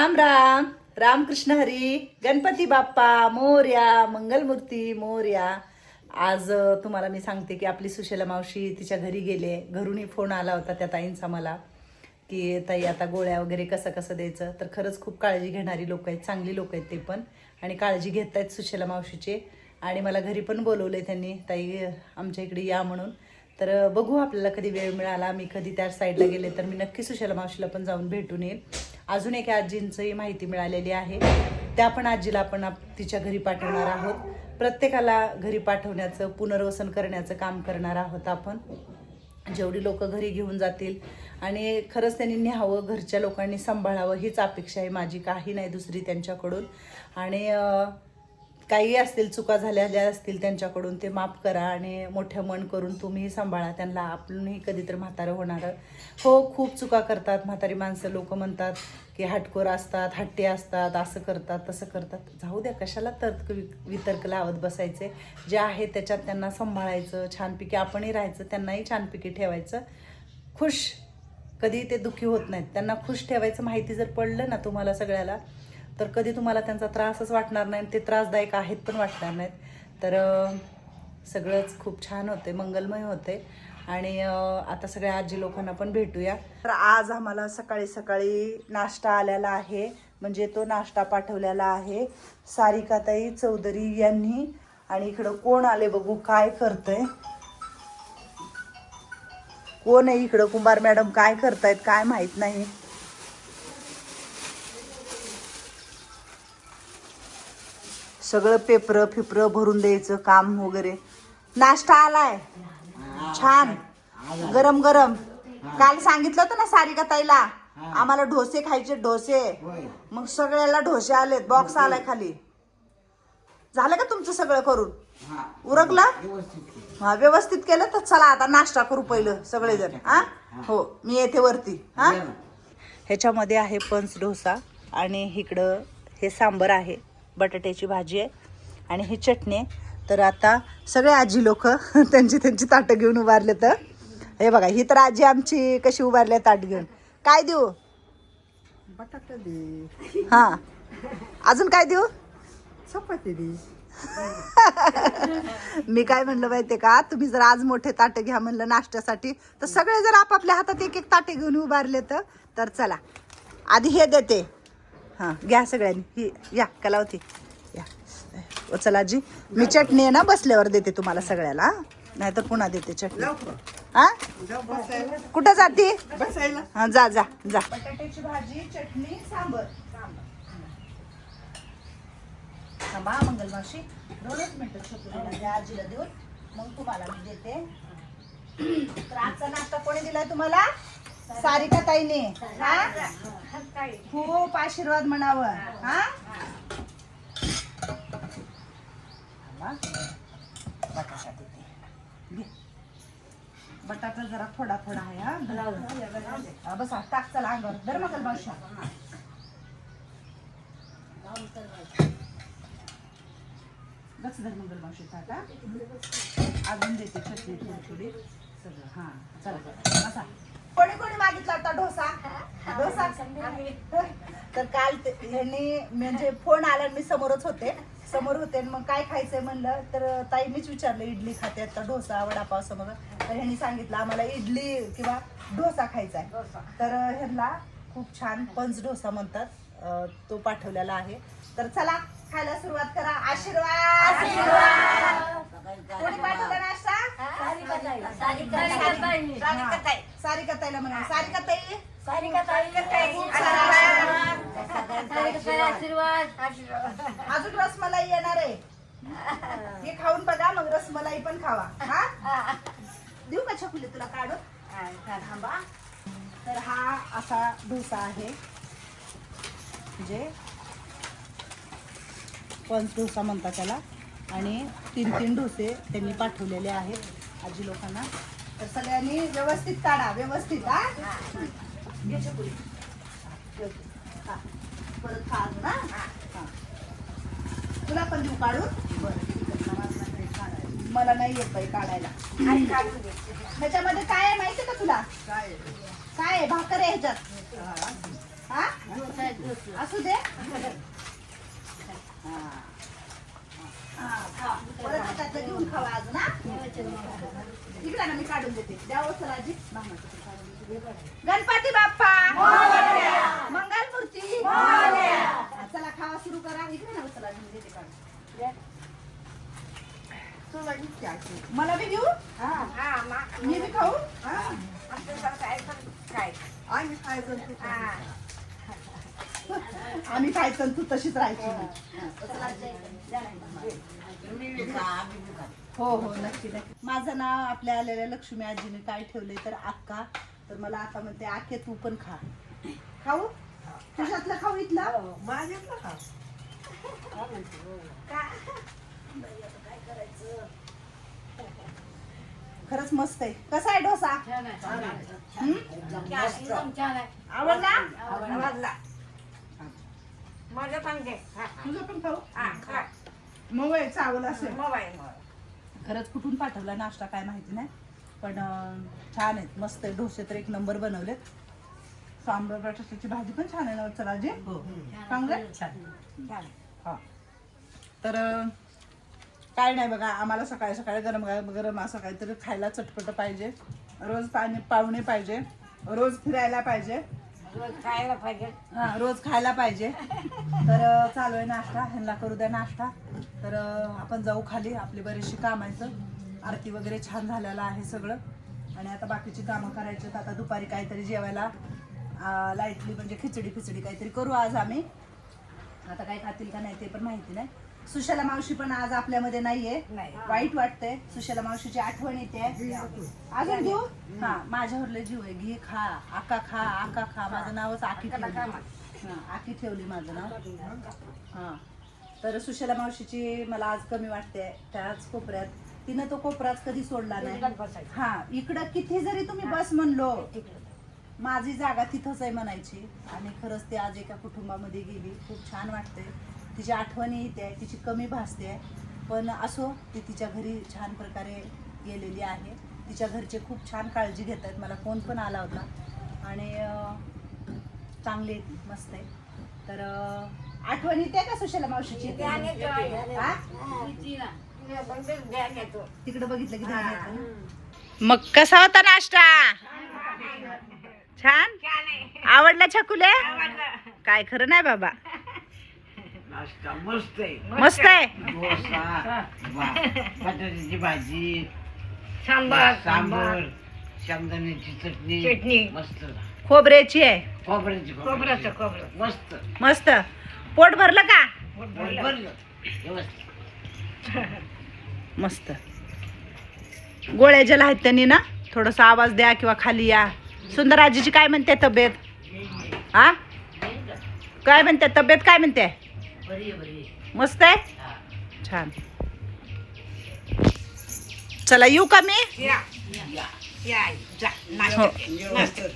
राम राम रामकृष्ण हरी गणपती बाप्पा मोरया मंगलमूर्ती मोरया। आज तुम्हाला मी सांगते की आपली सुशेला मावशी तिच्या घरी गेले. घरूनही फोन आला होता त्या ताईंचा मला की ताई आता गोळ्या वगैरे कसं कसं द्यायचं. तर खरंच खूप काळजी घेणारी लोक आहेत, चांगली लोक आहेत ते पण, आणि काळजी घेत आहेत सुशेला मावशीचे. आणि मला घरी पण बोलवले त्यांनी, ताई आमच्या इकडे या म्हणून. तर बघू आपल्याला कधी वेळ मिळाला, मी कधी त्या साईडला गेले तर मी नक्की सुशेला मावशीला पण जाऊन भेटून येईल. अजून एक आजींचंही माहिती मिळालेली आहे, त्या पण आजीला आपण तिच्या घरी पाठवणार आहोत. प्रत्येकाला घरी पाठवण्याचं पुनर्वसन करण्याचं काम करणार आहोत आपण. जेवढी लोक घरी घेऊन जातील आणि खरंच त्यांनी न्यावं, घरच्या लोकांनी सांभाळावं हीच अपेक्षा आहे माझी, काही नाही दुसरी त्यांच्याकडून. आणि काही असतील चुका झालेल्या असतील त्यांच्याकडून ते माफ करा आणि मोठं मन करून तुम्हीही सांभाळा त्यांना. आपणही कधीतरी म्हातारं होणार. हो, खूप चुका करतात म्हातारी माणसं. लोक म्हणतात की हटकोर असतात, हट्टी असतात, असं करतात तसं करतात. जाऊ द्या, कशाला तर्क वितर्क लावत बसायचे. जे आहे त्याच्यात त्यांना सांभाळायचं, छानपैकी आपणही राहायचं, त्यांनाही छानपैकी ठेवायचं, खुश. कधी ते दुःखी होत नाहीत. त्यांना खुश ठेवायचं माहिती जर पडलं ना तुम्हाला सगळ्याला, तर कधी तुम्हाला त्यांचा त्रासच वाटणार नाही, ते त्रासदायक आहेत पण वाटणार नाहीत. तर सगळंच खूप छान होते, मंगलमय होते. आणि आता सगळ्या आजी लोकांना पण भेटूया. तर आज आम्हाला सकाळी सकाळी नाश्ता आलेला आहे, म्हणजे तो नाश्ता पाठवलेला आहे सारिकाताई चौधरी यांनी. आणि इकडं कोण आले बघू, काय करतंय, कोण आहे इकडं, कुंभार मॅडम काय करतायत काय माहित नाही. सगळं पेपर फिपर भरून द्यायचं काम वगैरे. नाश्ता आलाय छान गरम गरम. काल सांगितलं होतं ना सारिका ताईला आम्हाला डोसे खायचे, डोसे. मग सगळ्याला डोसे आलेत, बॉक्स आलाय खाली. झालं का तुमचं सगळं करून उरकलं? हा, व्यवस्थित केलं. तर चला आता नाश्ता करू पहिलं सगळेजण. हा हो, मी येते वरती. हा, ह्याच्यामध्ये आहे पंच डोसा आणि इकडं हे सांबर आहे, बटाट्याची भाजी आहे आणि ही चटणी आहे. तर आता सगळे आजी लोक त्यांची त्यांची ताटं घेऊन उभारले. तर हे बघा, ही तर आजी आमची कशी उभारली ताट घेऊन. काय देऊ? बटाटा दे. हा, अजून काय देऊ? चपाती दे. मी काय म्हणलं माहितीये का, तुम्ही जर आज मोठे ताटे घ्या म्हणलं नाश्त्यासाठी, तर सगळे जर आपापल्या हातात एक एक ताटे घेऊन उभारले तर चला आधी हे देते. हां, घ्या सगळ्यांनी. ही या कलावती या. चला जी, मी चटणी आहे ना बसल्यावर देते तुम्हाला सगळ्याला, नाहीतर पुन्हा देते चटणी. हा, कुठं जाते? बसायला. हा, जा जा जा. बटाट्याची भाजी, चटणी, सांबर. थांबा मंगलमावशी, 2 मिनिटं छोटूला द्या आजीला देऊन, मग तुम्हाला मी देते. तर आजचा नाश्ता कोणी दिलाय तुम्हाला? सारिका ताईने. खूप आशीर्वाद म्हणावं. हा, बटाटा देते. बटाटा जरा थोडा थोडा आहे. हा बस, टाक चला अंगावर. दर मंगलमावशी लक्ष धर मंगलमावशी टाका. अजून देते चटणी थोडी थोडी सगळं. हां चला चला बसा. कोणी कोणी मागितला होता डोसा? डोसा तर काल ह्यांनी म्हणजे फोन आला, मी समोर होते. मग काय खायचंय म्हणलं तर ताई मीच विचारलं इडली खाते तर डोसा वडापाव समोर. तर ह्यांनी सांगितलं आम्हाला इडली किंवा डोसा खायचा आहे. तर ह्यांना खूप छान पंच डोसा म्हणतात, तो पाठवलेला आहे. तर चला खायला सुरुवात करा. आशीर्वाद. कोणी पाठवला नाश्ता? सारिका ताईला म्हणा. सारिका ताई, अजून रसमलाई येणार आहे, हे खाऊन बघा, मग रसमलाई पण खावा. हा, देऊ का छकुली तुला काढून? थांबा. तर हा असा डोसा आहे, म्हणजे पंच डोसा म्हणतात त्याला. आणि 3 डोसे त्यांनी पाठवलेले आहेत आजी लोकांना. तर सगळ्यांनी व्यवस्थित काढा, व्यवस्थित. हा, घे छकुली. हा, परत खा ना. हा, तुला पण देऊ काढून? बरं, मला नाही येत बाई काढायला. ह्याच्यामध्ये काय आहे माहिती का तुला? काय आहे? भाकर आहे ह्याच्यात. हा, असू दे. परत त्यातलं घेऊन खावा अजून हा. इकडे ना मी काढून देते. द्या हो सराजी. गणपती बाप्पा मंगलमूर्ती. चला खावा सुरू करा. इकडे ना चला मी देते काढून. तुला इतकी आठवण. मला बी घेऊ. मी बी खाऊ. आम्ही खायचं तू खायचं. आम्ही खायचं आणि तू तशीच राहायची. हो हो नक्की नक्की. माझं नाव आपल्या आलेल्या लक्ष्मी आजीने काय ठेवलंय तर अक्का. तर मला आता म्हणते आखे तू पण खा. खाऊ तुझ्यातलं खाऊ इथलं. माझ्यातलं खा. काय करायचं. खरंच मस्त आहे. कसा आहे डोसा. आवडला. माझं पण घे. तुझं पण खाऊ. खा. मग चावलं असेल. मोबाईल खरंच कुठून पाठवला नाश्ता काय माहिती नाही पण छान आहेत. मस्त आहे. डोसे तर एक नंबर बनवलेत. सांबर बटाट्याची भाजी पण छान आहे ना. चला जी चांगलं. हा तर काय नाही बघा आम्हाला सकाळी सकाळी गरम गरम असं काहीतरी खायला चटपट पाहिजे. रोज पाहुणे पाहिजे. रोज फिरायला पाहिजे. रोज खायला पाहिजे. हा रोज खायला पाहिजे. तर चालू आहे नाश्ता. ह्यांना करू द्या नाश्ता. तर आपण जाऊ खाली. आपली बरीचशी कामायचं. आरती वगैरे छान झालेलं आहे सगळं. आणि आता बाकीची कामं करायची. आता दुपारी काहीतरी जेवायला लाईटली म्हणजे खिचडी काहीतरी करू आज आम्ही. आता काय खातील का नाही ते पण माहिती नाही. सुशला मावशी पण आज आपल्यामध्ये नाहीये. वाईट वाटतंय. सुशला मावशीची आठवण येते. अजून घेऊ. हा माझ्यावर लय जीव आहे. घे खा. आका खा. आका खा. माझं नावच आकी ठेवली. आकी ठेवली माझं नाव. हा तर सुशला मावशीची मला आज कमी वाटते. त्याच कोपऱ्यात तिनं तो कोपराच कधी सोडला नाही. हा इकडं किती जरी तुम्ही बस म्हणलो माझी जागा तिथंच आहे म्हणायची. आणि खरंच ती आज एका कुटुंबामध्ये गेली. खूप छान वाटते. तिची आठवणी येते. तिची कमी भासते. पण असो ती तिच्या घरी छान प्रकारे गेलेली आहे. तिच्या घरचे खूप छान काळजी घेत आहेत. मला फोन पण आला होता. आणि चांगली आहे ती. मस्त आहे. तर आठवण येते का सुशला मावशीची. तिकडे बघितलं की ध्यान येतं ना. मग कसा होता नाश्ता. छान आवडला छकुले. काय खरं नाही बाबा. नाश्ता मस्त आहे. मस्त आहे. डोसा बटाट्याची भाजी सांबर शेंगदाण्याची चटणी मस्त. खोबऱ्याची आहे. खोबरं मस्त. मस्त. पोट भरलं का. भरलं व्यवस्थित. मस्त. गोळ्या ज्याला आहेत त्यांनी ना थोडासा आवाज द्या किंवा खाली या. सुंदर आजीची काय म्हणते तब्येत. हा काय म्हणते तब्येत. काय म्हणते. मस्त आहे. छान. चला येऊ का मी. या जा. हो. नाश्ता.